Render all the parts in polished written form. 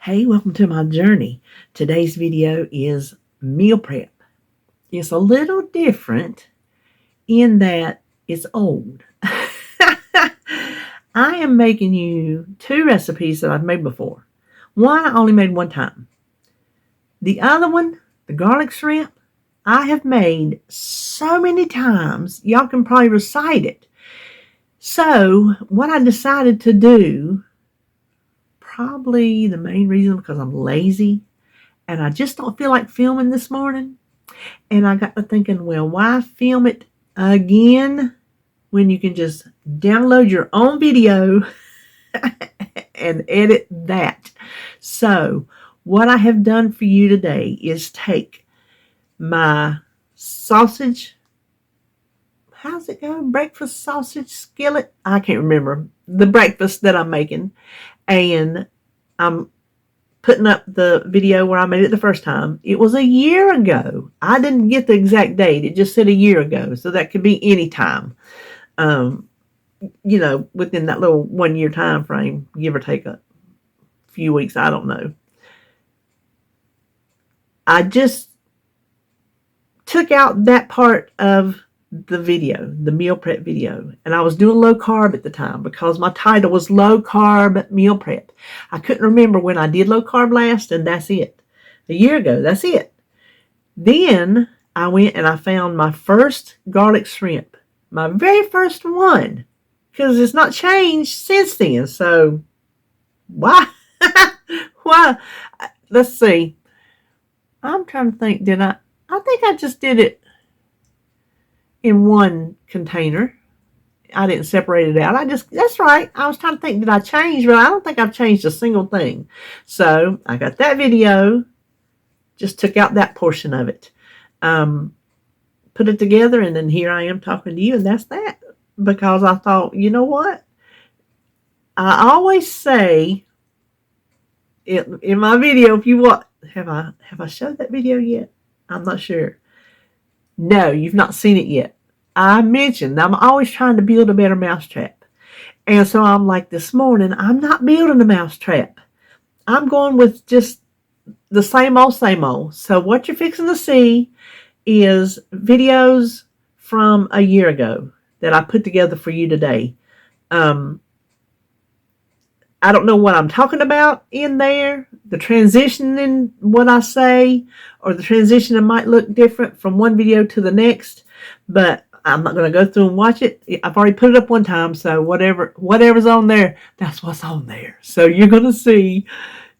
Hey, welcome to my journey. Today's video is meal prep. It's a little different in that it's old. I am making you two recipes that I've made before. One I only made one time. The other one, the garlic shrimp, I have made so many times, y'all can probably recite it. So what I decided to do, probably the main reason because I'm lazy, and I just don't feel like filming this morning. And I got to thinking, well, why film it again when you can just download your own video and edit that? So what I have done for you today is take my sausage, how's it go? Breakfast sausage skillet? I can't remember the breakfast that I'm making. And I'm putting up the video where I made it the first time. It was a year ago. I didn't get the exact date. It just said a year ago. So that could be any time. Within that little 1 year time frame, give or take a few weeks. I don't know. I just took out that part of the video, the meal prep video. And I was doing low carb at the time because my title was low carb meal prep. I couldn't remember when I did low carb last, and that's it. A year ago, that's it. Then I went and I found my first garlic shrimp, my very first one, because it's not changed since then. So why? Why? Let's see. I'm trying to think, I think I just did it in one container. I didn't separate it out. That's right. I was trying to think, did I change? Well, I don't think I've changed a single thing. So I got that video, just took out that portion of it, put it together, and then here I am talking to you, and that's that. Because I thought, you know what? I always say in my video, if you want, have I showed that video yet? I'm not sure. No, you've not seen it yet. I mentioned I'm always trying to build a better mousetrap. And so I'm like, this morning, I'm not building a mousetrap. I'm going with just the same old, same old. So what you're fixing to see is videos from a year ago that I put together for you today. I don't know what I'm talking about in there, the transition in what I say, or the transition might look different from one video to the next, but I'm not going to go through and watch it. I've already put it up one time, so whatever's on there, that's what's on there. So you're going to see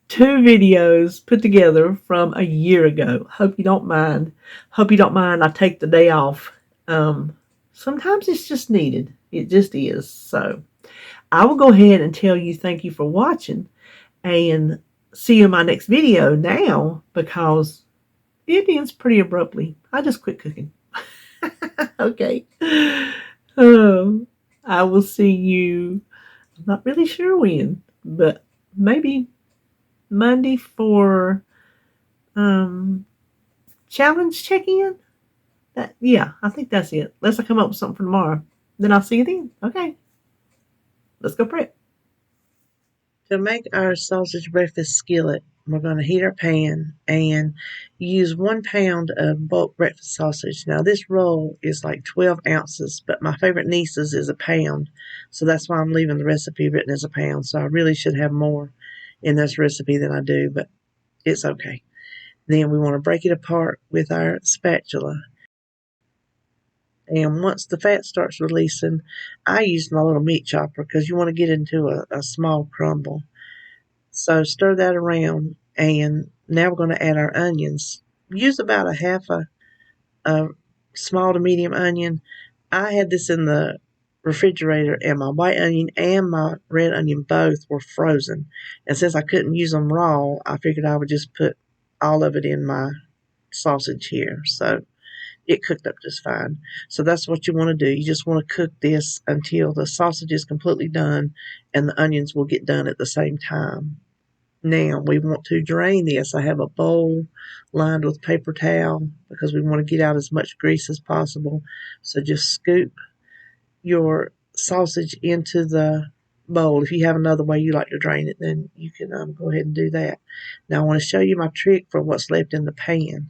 two videos put together from a year ago. Hope you don't mind. I take the day off. Sometimes it's just needed. It just is. So I will go ahead and tell you thank you for watching and see you in my next video now, because it ends pretty abruptly. I just quit cooking. Okay. I will see you, I'm not really sure when, but maybe Monday for challenge check-in. I think that's it. Unless I come up with something for tomorrow. Then I'll see you then. Okay. Let's go prep. To make our sausage breakfast skillet, we're going to heat our pan and use 1 pound of bulk breakfast sausage. Now, this roll is like 12 ounces, but my favorite niece's is a pound. So that's why I'm leaving the recipe written as a pound. So I really should have more in this recipe than I do, but it's okay. Then we want to break it apart with our spatula. And once the fat starts releasing, I use my little meat chopper because you want to get into a small crumble. So stir that around, and now we're going to add our onions. Use about a half a small to medium onion. I had this in the refrigerator, and my white onion and my red onion both were frozen. And since I couldn't use them raw, I figured I would just put all of it in my sausage here. So it cooked up just fine. So that's what you want to do. You just want to cook this until the sausage is completely done and the onions will get done at the same time. Now we want to drain this. I have a bowl lined with paper towel because we want to get out as much grease as possible. So just scoop your sausage into the bowl. If you have another way you like to drain it, then you can go ahead and do that. Now I want to show you my trick for what's left in the pan.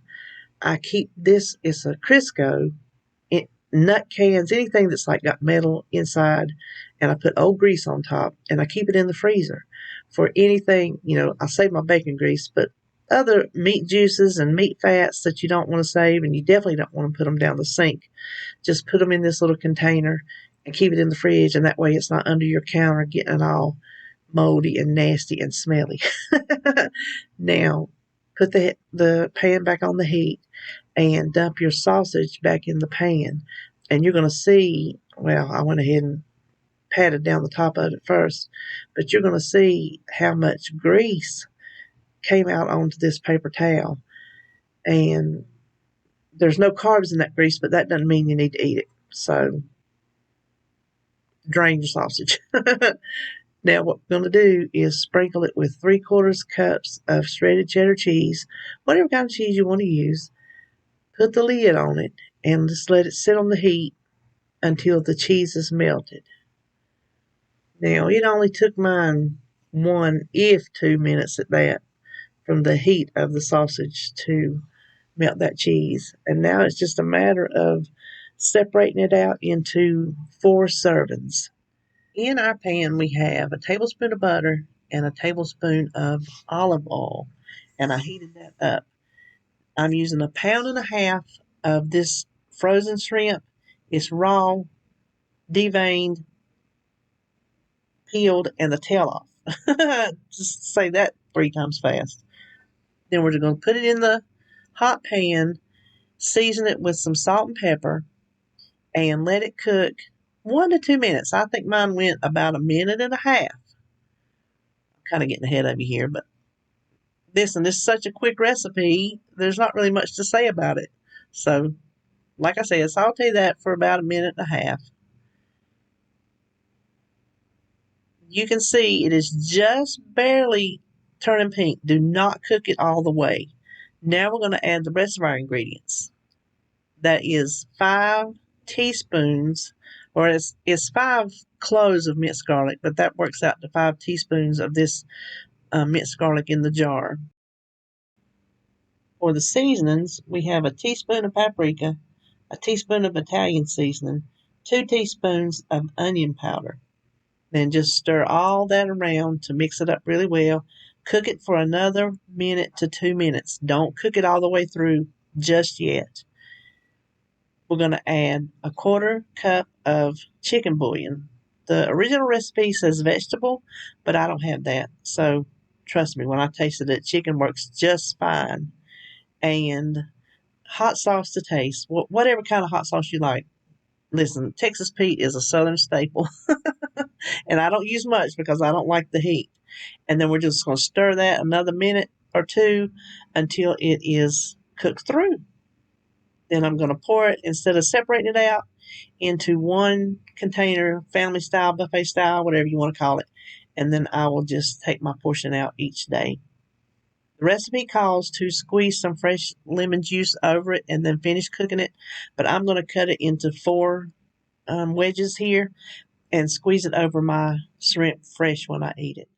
I keep this, it's a Crisco, nut cans, anything that's like got metal inside, and I put old grease on top, and I keep it in the freezer for anything. I save my bacon grease, but other meat juices and meat fats that you don't want to save, and you definitely don't want to put them down the sink, just put them in this little container and keep it in the fridge, and that way it's not under your counter getting all moldy and nasty and smelly. Now, put the pan back on the heat and dump your sausage back in the pan. And you're going to see, well, I went ahead and patted down the top of it first, but you're going to see how much grease came out onto this paper towel. And there's no carbs in that grease, but that doesn't mean you need to eat it. So drain your sausage. Now what we're going to do is sprinkle it with 3/4 cups of shredded cheddar cheese, whatever kind of cheese you want to use. Put the lid on it and just let it sit on the heat until the cheese is melted. Now it only took mine 1, if 2 minutes at that, from the heat of the sausage to melt that cheese. And now it's just a matter of separating it out into 4 servings. In our pan, we have a tablespoon of butter and a tablespoon of olive oil, and I heated that up. I'm using 1.5 pounds of this frozen shrimp. It's raw, deveined, peeled, and the tail off. Just say that 3 times fast. Then we're just going to put it in the hot pan, season it with some salt and pepper, and let it cook 1 to 2 minutes. I think mine went about 1.5 minutes. I'm kind of getting ahead of you here, but this is such a quick recipe, there's not really much to say about it. So, like I said, saute that for about 1.5 minutes. You can see it is just barely turning pink. Do not cook it all the way. Now we're going to add the rest of our ingredients. That is 5 teaspoons, or it's 5 cloves of minced garlic, but that works out to 5 teaspoons of this minced garlic in the jar. For the seasonings, we have a teaspoon of paprika, a teaspoon of Italian seasoning, 2 teaspoons of onion powder. Then just stir all that around to mix it up really well. Cook it for another 1 to 2 minutes. Don't cook it all the way through just yet. We're going to add 1/4 cup of chicken bouillon. The original recipe says vegetable, but I don't have that. So trust me, when I tasted it, chicken works just fine. And hot sauce to taste. Whatever kind of hot sauce you like. Listen, Texas Pete is a southern staple. And I don't use much because I don't like the heat. And then we're just going to stir that another 1 minute or 2 until it is cooked through. Then I'm going to pour it, instead of separating it out, into one container, family style, buffet style, whatever you want to call it. And then I will just take my portion out each day. The recipe calls to squeeze some fresh lemon juice over it and then finish cooking it. But I'm going to cut it into 4 wedges here and squeeze it over my shrimp fresh when I eat it.